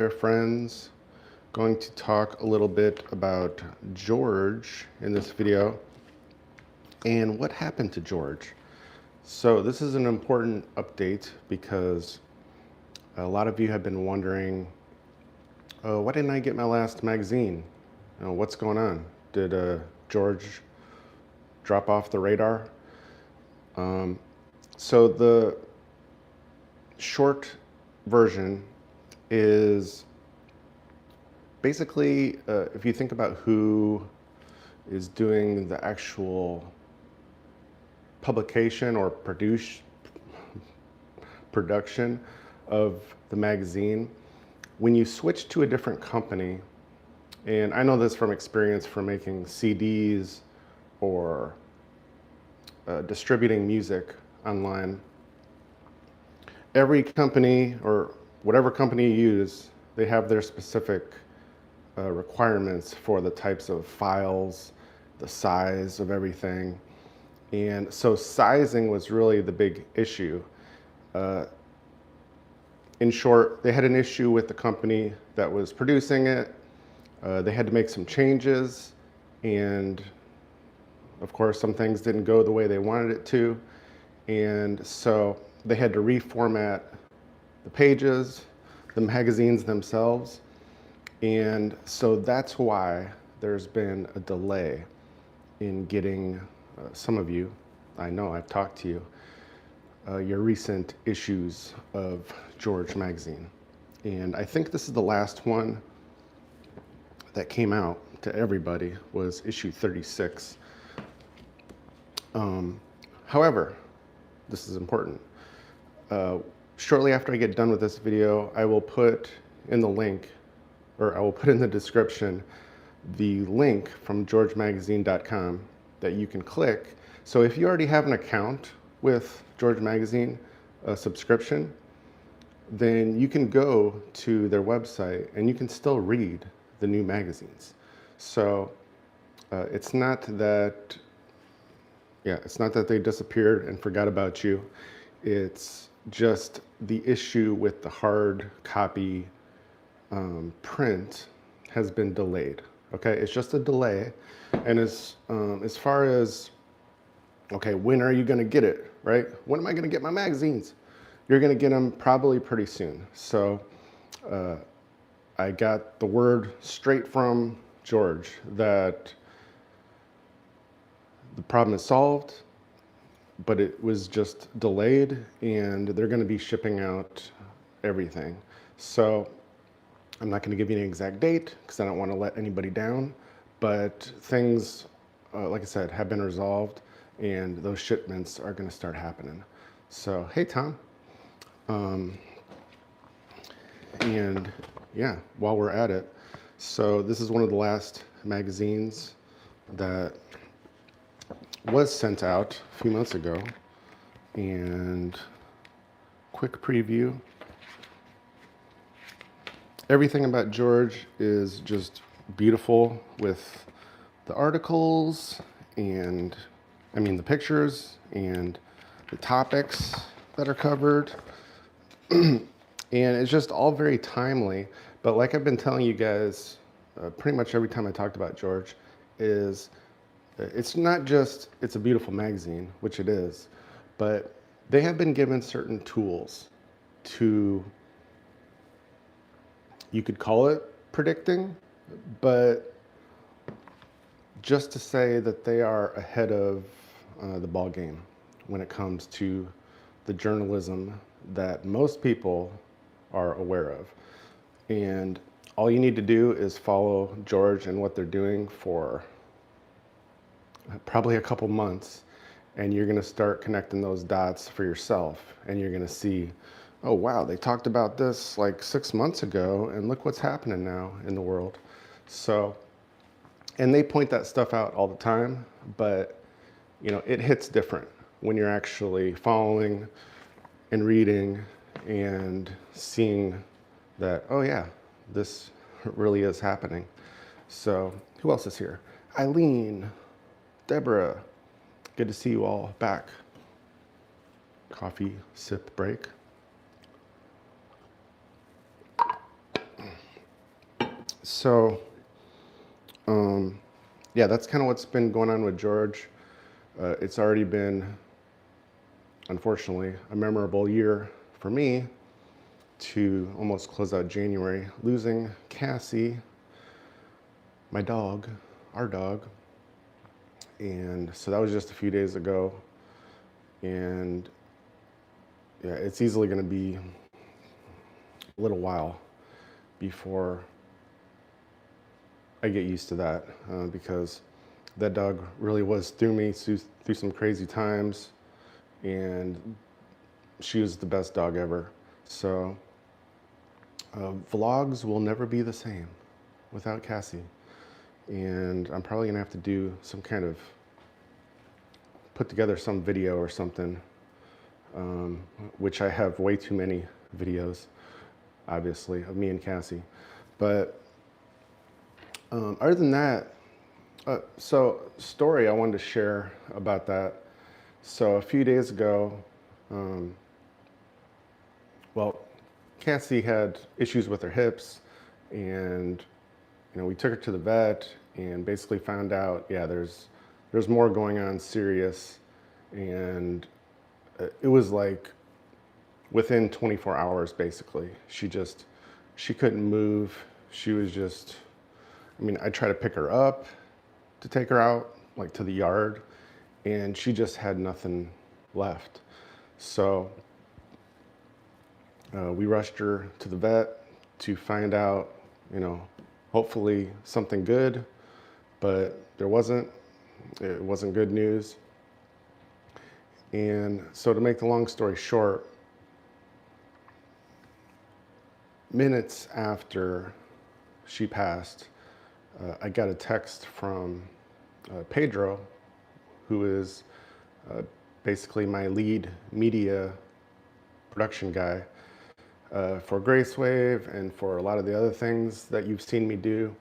Dear friends, going to talk a little bit about George in this video and what happened to George. So this is an important update because a lot of you have been wondering, why didn't I get my last magazine? What's going on? Did George drop off the radar? So the short version is basically, if you think about who is doing the actual publication or production of the magazine, when you switch to a different company, and I know this from experience from making CDs or distributing music online, every company or whatever company you use, they have their specific requirements for the types of files, the size of everything. And so sizing was really the big issue. In short, they had an issue with the company that was producing it. They had to make some changes, and of course some things didn't go the way they wanted it to. And so they had to reformat the pages, the magazines themselves. And so that's why there's been a delay in getting some of you, I know I've talked to you, your recent issues of George magazine. And I think this is the last one that came out to everybody, was issue 36. However, this is important. Shortly after I get done with this video, I will put in the link, or I will put in the description, the link from georgemagazine.com that you can click. So if you already have an account with George Magazine, a subscription, then you can go to their website and you can still read the new magazines. So it's not that they disappeared and forgot about you. It's just the issue with the hard copy print has been delayed. Okay, it's just a delay. And as far as, okay, when are you gonna get it, right? When am I gonna get my magazines? You're gonna get them probably pretty soon. So I got the word straight from George that the problem is solved, but it was just delayed, and they're gonna be shipping out everything. So I'm not going to give you an exact date because I don't want to let anybody down, but things, like I said, have been resolved, and those shipments are going to start happening. So, hey, Tom. And yeah, while we're at it, so this is one of the last magazines that was sent out a few months ago, and quick preview. Everything about George is just beautiful, with the articles and, the pictures and the topics that are covered. And it's just all very timely. But like I've been telling you guys pretty much every time I talked about George, is it's not just, it's a beautiful magazine, which it is, but they have been given certain tools to, you could call it predicting, but just to say that they are ahead of the ball game when it comes to the journalism that most people are aware of. And all you need to do is follow George and what they're doing for probably a couple months, and you're gonna start connecting those dots for yourself, and you're gonna see, oh wow, they talked about this like 6 months ago, and look what's happening now in the world. So, and they point that stuff out all the time, but it hits different when you're actually following and reading and seeing that, oh yeah, this really is happening. So who else is here? Eileen, Deborah, good to see you all back. Coffee sip break. So, yeah, that's kind of what's been going on with George. It's already been, unfortunately, a memorable year for me to almost close out January, losing Cassie, my dog, our dog. And so that was just a few days ago. And yeah, it's easily going to be a little while before I get used to that, because that dog really was through me through some crazy times, and she was the best dog ever. So vlogs will never be the same without Cassie, and I'm probably gonna have to do some kind of put together some video or something, which I have way too many videos, obviously, of me and Cassie. But other than that, so story I wanted to share about that. So a few days ago, well, Cassie had issues with her hips, and we took her to the vet and basically found out, yeah, there's more going on serious, and it was like within 24 hours, basically. She couldn't move. She was just, I tried to pick her up to take her out, like to the yard, and she just had nothing left. So we rushed her to the vet to find out, hopefully something good, but there wasn't. It wasn't good news. And so to make the long story short, minutes after she passed, I got a text from Pedro, who is basically my lead media production guy for GraceWave and for a lot of the other things that you've seen me do.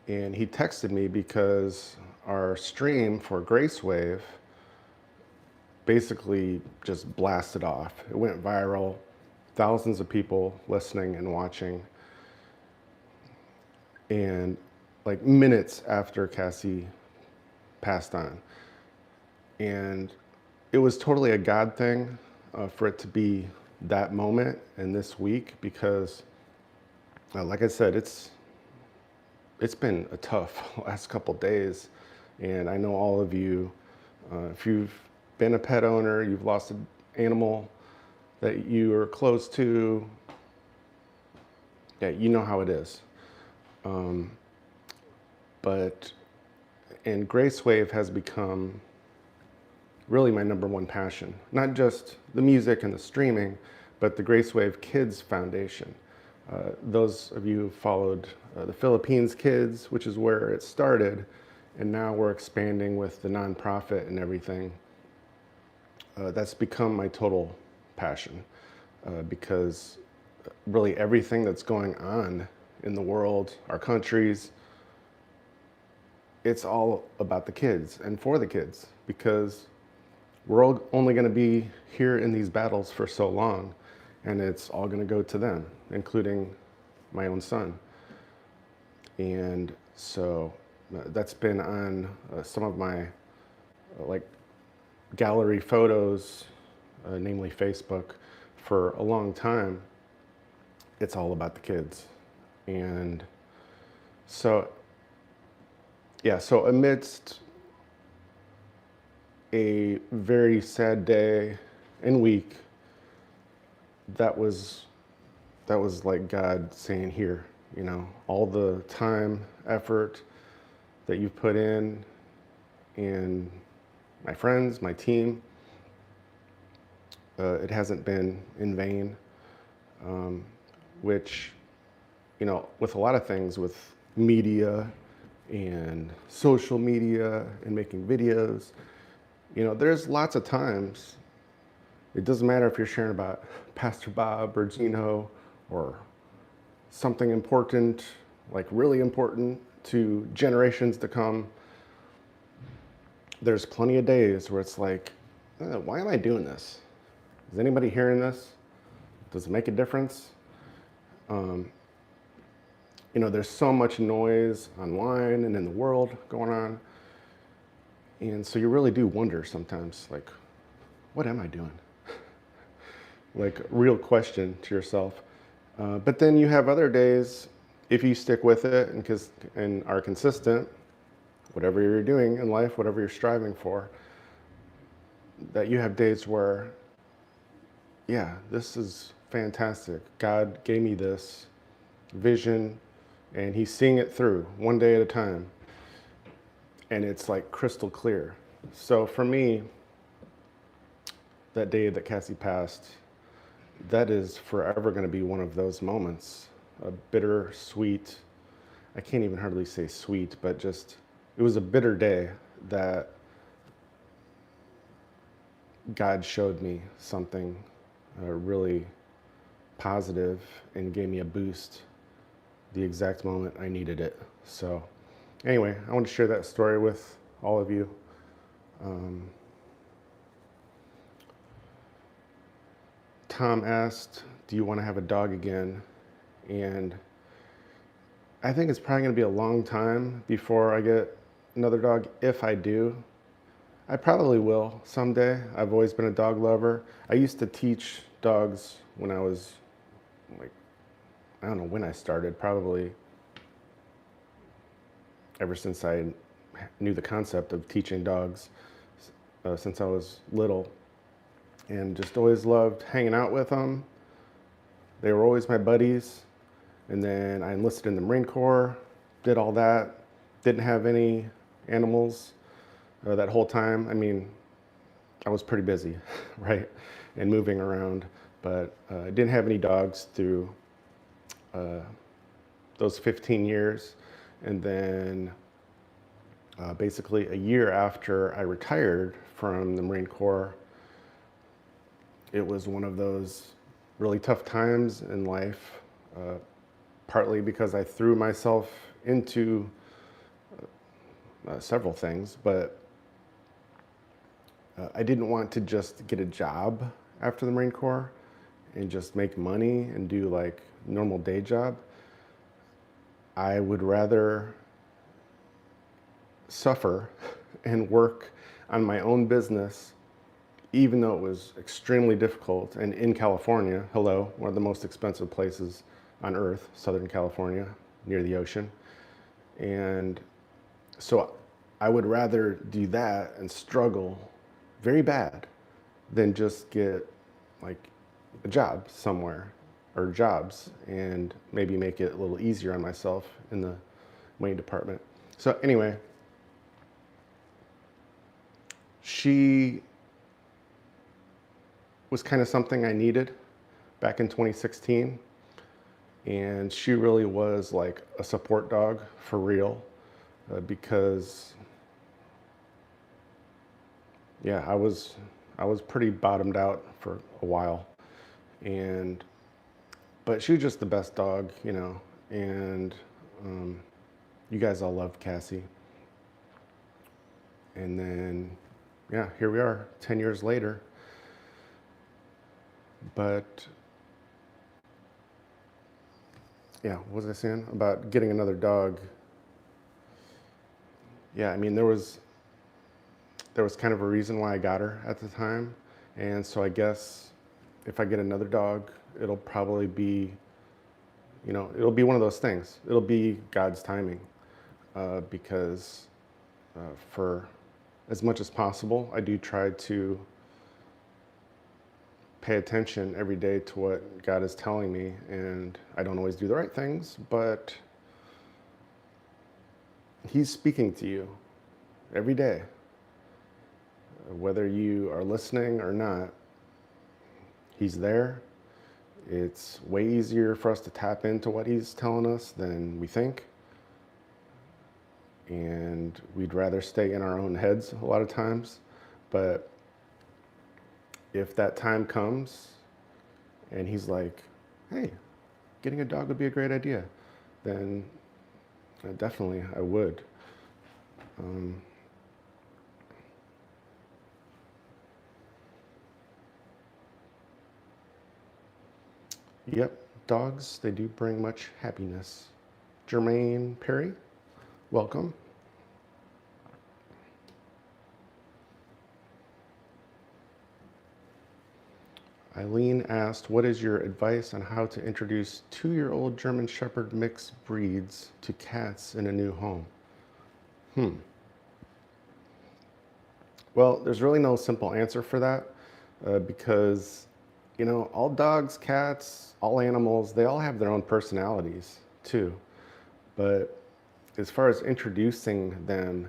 And he texted me because our stream for GraceWave basically just blasted off. It went viral, thousands of people listening and watching. And like minutes after Cassie passed on. And it was totally a God thing for it to be that moment and this week, because like I said, it's been a tough last couple days. And I know all of you, if you've been a pet owner, you've lost an animal that you are close to, yeah, you know how it is. And GraceWave has become really my number one passion. Not just the music and the streaming, but the GraceWave Kids Foundation. Those of you who followed the Philippines Kids, which is where it started, and now we're expanding with the nonprofit and everything. That's become my total passion, because really everything that's going on in the world, our countries, it's all about the kids and for the kids, because we're all only going to be here in these battles for so long, and it's all going to go to them, including my own son. And so that's been on some of my like gallery photos, namely Facebook, for a long time. It's all about the kids. And so, yeah, so amidst a very sad day and week, that was like God saying, here, all the time, effort that you've put in, and my friends, my team, it hasn't been in vain, which, with a lot of things, with media and social media and making videos, there's lots of times, it doesn't matter if you're sharing about Pastor Bob or Gino or something important, like really important to generations to come. There's plenty of days where it's like, why am I doing this? Is anybody hearing this? Does it make a difference? there's so much noise online and in the world going on. And so you really do wonder sometimes, like, what am I doing? Like, real question to yourself. But then you have other days, if you stick with it and are consistent, whatever you're doing in life, whatever you're striving for, that you have days where, yeah, this is fantastic. God gave me this vision and he's seeing it through one day at a time. And it's like crystal clear. So for me, that day that Cassie passed, that is forever going to be one of those moments. A bitter, sweet, I can't even hardly say sweet, but just, it was a bitter day that God showed me something really positive and gave me a boost the exact moment I needed it. So anyway, I want to share that story with all of you. Tom asked, do you want to have a dog again? And I think it's probably going to be a long time before I get another dog. If I do, I probably will someday. I've always been a dog lover. I used to teach dogs when I was like, I don't know when I started, probably ever since I knew the concept of teaching dogs, since I was little, and just always loved hanging out with them. They were always my buddies. And then I enlisted in the Marine Corps, did all that, didn't have any animals that whole time. I mean, I was pretty busy, right, and moving around, but I didn't have any dogs through those 15 years. And then basically a year after I retired from the Marine Corps, it was one of those really tough times in life, partly because I threw myself into several things, but I didn't want to just get a job after the Marine Corps and just make money and do like normal day job. I would rather suffer and work on my own business, even though it was extremely difficult. And in California, hello, one of the most expensive places on earth, Southern California, near the ocean. And so I would rather do that and struggle very bad than just get like a job somewhere or jobs and maybe make it a little easier on myself in the money department. So anyway, she was kind of something I needed back in 2016. And she really was like a support dog for real, because yeah, I was pretty bottomed out for a while, but she was just the best dog, and you guys all love Cassie. And then, yeah, here we are 10 years later. But yeah, what was I saying about getting another dog? Yeah, I mean, there was kind of a reason why I got her at the time. And so I guess if I get another dog, it'll probably be, it'll be one of those things. It'll be God's timing, because for as much as possible, I do try to pay attention every day to what God is telling me. And I don't always do the right things, but He's speaking to you every day. Whether you are listening or not, He's there. It's way easier for us to tap into what He's telling us than we think. And we'd rather stay in our own heads a lot of times. But if that time comes and He's like, hey, getting a dog would be a great idea, then definitely I would. Yep, dogs, they do bring much happiness. Jermaine Perry, welcome. Eileen asked, what is your advice on how to introduce 2-year-old German Shepherd mixed breeds to cats in a new home? Well, there's really no simple answer for that because, you know, all dogs, cats, all animals, they all have their own personalities too. But as far as introducing them,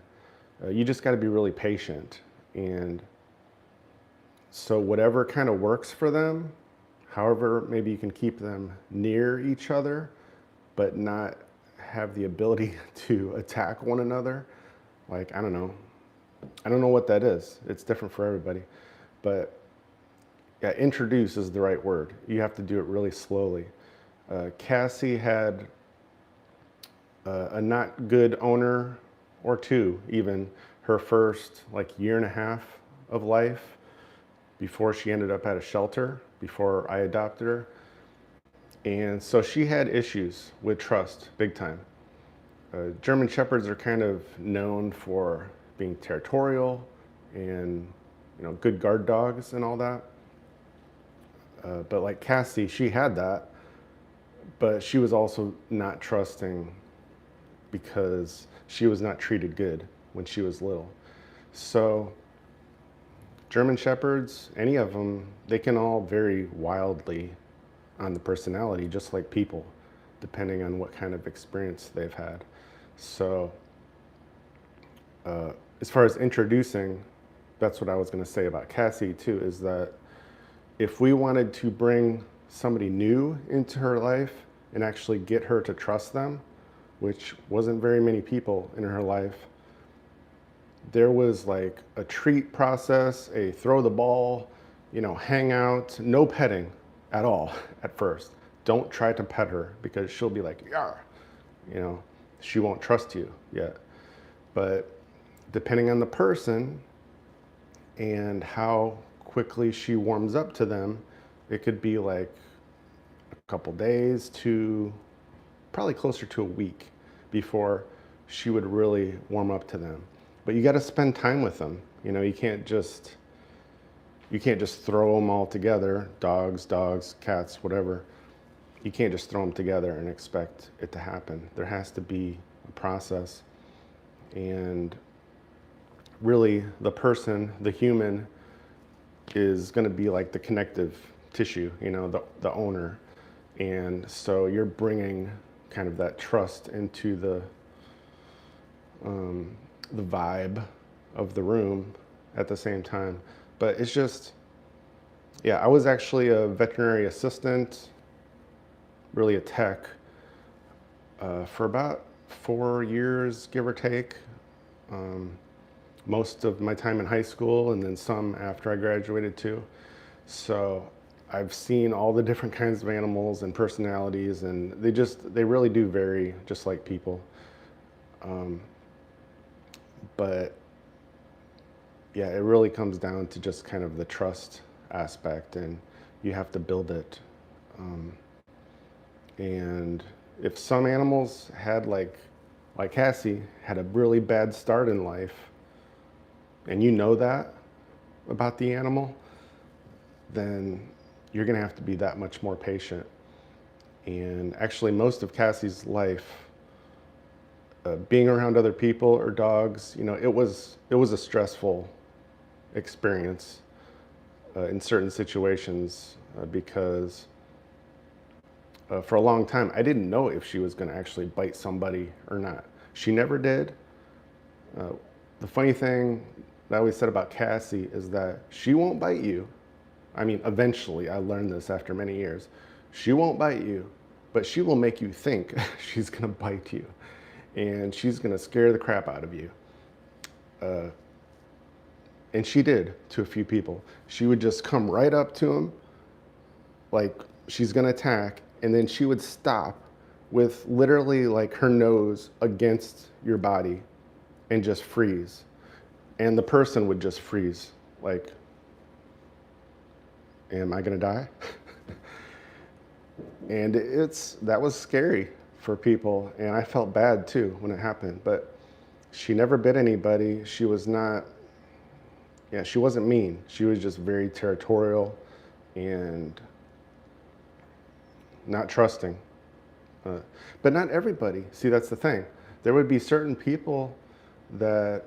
you just got to be really patient. And so whatever kind of works for them, however, maybe you can keep them near each other, but not have the ability to attack one another. Like, I don't know what that is. It's different for everybody. But yeah, introduce is the right word. You have to do it really slowly. Cassie had a not good owner, or two even, her first like year and a half of life before she ended up at a shelter, before I adopted her. And so she had issues with trust, big time. German Shepherds are kind of known for being territorial and, you know, good guard dogs and all that. But like Cassie, she had that, but she was also not trusting because she was not treated good when she was little. So German Shepherds, any of them, they can all vary wildly on the personality, just like people, depending on what kind of experience they've had. So as far as introducing, that's what I was going to say about Cassie too, is that if we wanted to bring somebody new into her life and actually get her to trust them, which wasn't very many people in her life, there was like a treat process, a throw the ball, you know, hang out, no petting at all at first. Don't try to pet her because she'll be like, yeah, you know, she won't trust you yet. But depending on the person and how quickly she warms up to them, it could be like a couple days to probably closer to a week before she would really warm up to them. But you got to spend time with them. You know, you can't just throw them all together, dogs, cats, whatever. You can't just throw them together and expect it to happen. There has to be a process. And really, the person, the human, is going to be like the connective tissue, you know, the owner. And so you're bringing kind of that trust into the vibe of the room at the same time. But it's just, yeah, I was actually a veterinary assistant, really a tech, for about 4 years, give or take. Most of my time in high school and then some after I graduated too. So I've seen all the different kinds of animals and personalities, and they really do vary, just like people. But yeah, it really comes down to just kind of the trust aspect, and you have to build it. And if some animals had like Cassie had a really bad start in life, and you know that about the animal, then you're going to have to be that much more patient. And actually, most of Cassie's life, being around other people or dogs, you know, it was a stressful experience in certain situations because for a long time I didn't know if she was going to actually bite somebody or not. She never did. The funny thing that I always said about Cassie is that she won't bite you. I mean, eventually, I learned this after many years. She won't bite you, but she will make you think she's gonna bite you. And she's gonna scare the crap out of you. And she did to a few people. She would just come right up to him, like she's gonna attack, and then she would stop with literally like her nose against your body and just freeze. And the person would just freeze, like, am I gonna die? And that was scary for people, and I felt bad too when it happened, but she never bit anybody. She was not, yeah, she wasn't mean. She was just very territorial and not trusting. But not everybody. See, that's the thing. There would be certain people that,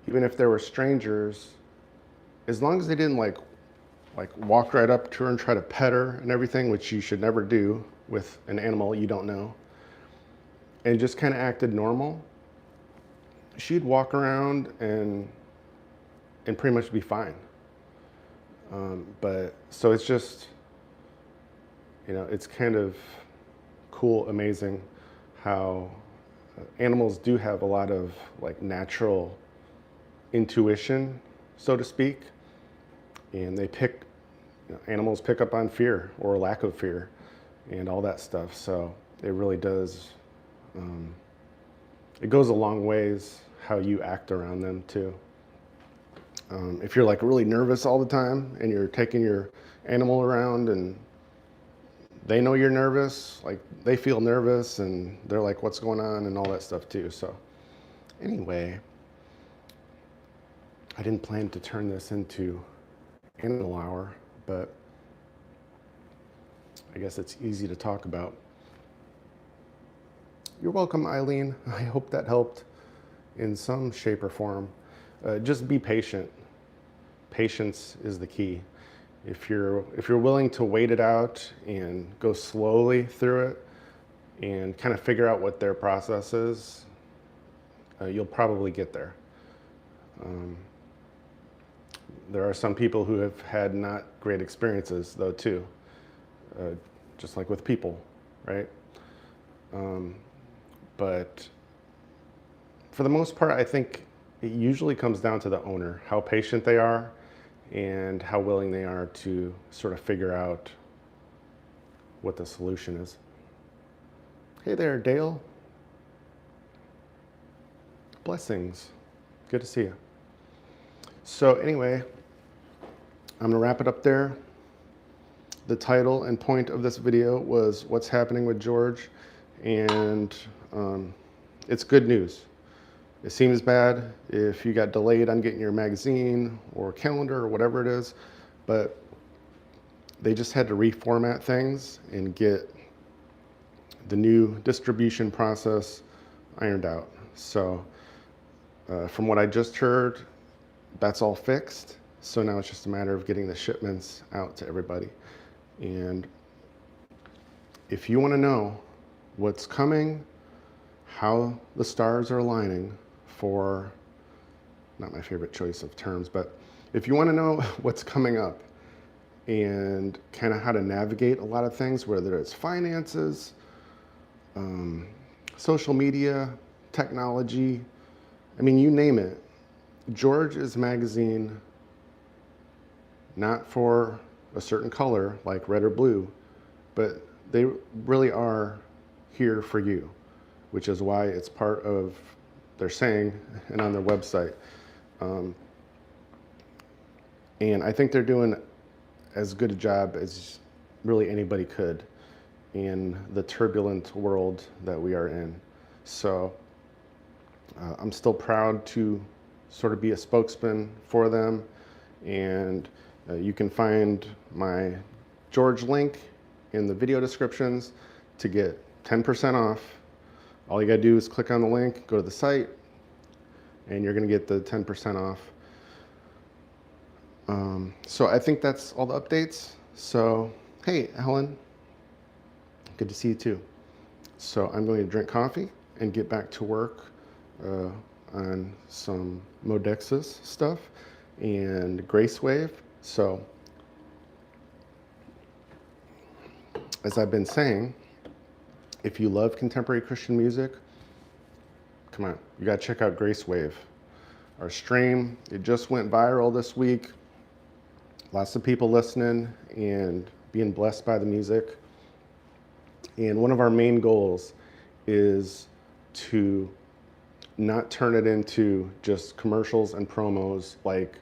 even if they were strangers, as long as they didn't like walk right up to her and try to pet her and everything, which you should never do with an animal you don't know, and just kind of acted normal, she'd walk around and pretty much be fine. But so it's just, it's kind of cool, amazing how animals do have a lot of like natural intuition, so to speak, and animals pick up on fear or lack of fear and all that stuff. So it really does, it goes a long ways how you act around them too. If you're like really nervous all the time and you're taking your animal around and they know you're nervous, like they feel nervous and they're like, what's going on and all that stuff too. So anyway, I didn't plan to turn this into animal hour, but I guess it's easy to talk about. You're welcome, Eileen. I hope that helped in some shape or form. Just be patient. Patience is the key. If you're willing to wait it out and go slowly through it and kind of figure out what their process is, you'll probably get there. There are some people who have had not great experiences though too, just like with people, right? But for the most part, I think it usually comes down to the owner, how patient they are and how willing they are to sort of figure out what the solution is. Hey there, Dale. Blessings. Good to see you. So anyway, I'm gonna wrap it up there. The title and point of this video was What's Happening with George, and it's good news. It seems bad if you got delayed on getting your magazine or calendar or whatever it is, but they just had to reformat things and get the new distribution process ironed out. So from what I just heard, that's all fixed. So now it's just a matter of getting the shipments out to everybody. And if you want to know what's coming, how the stars are aligning for, not my favorite choice of terms, but if you want to know what's coming up and kind of how to navigate a lot of things, whether it's finances, social media, technology, I mean, you name it. George is magazine, not for a certain color like red or blue, but they really are here for you, which is why it's part of their saying and on their website. And I think they're doing as good a job as really anybody could in the turbulent world that we are in. So I'm still proud to sort of be a spokesman for them. And you can find my George link in the video descriptions to get 10% off. All you gotta do is click on the link, go to the site, and you're gonna get the 10% off. So I think that's all the updates. So, hey, Helen, good to see you too. So I'm going to drink coffee and get back to work on some Modexus stuff and GraceWave. So, as I've been saying, if you love contemporary Christian music, come on, you gotta check out GraceWave. Our stream, it just went viral this week. Lots of people listening and being blessed by the music. And one of our main goals is to not turn it into just commercials and promos like,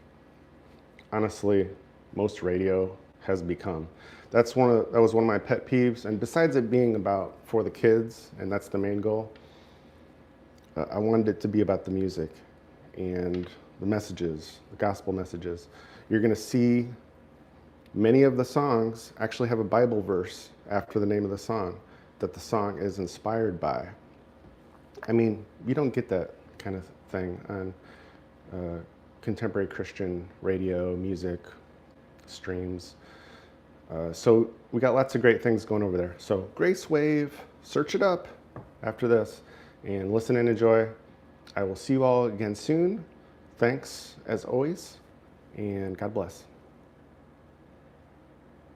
honestly, most radio has become. that was one of my pet peeves. And besides it being about for the kids, and that's the main goal, I wanted it to be about the music and the messages, the gospel messages. You're going to see many of the songs actually have a Bible verse after the name of the song that the song is inspired by. I mean, you don't get that kind of thing on contemporary Christian radio, music, streams. So we got lots of great things going over there. So Grace Wave, search it up after this and listen and enjoy. I will see you all again soon. Thanks as always, and God bless.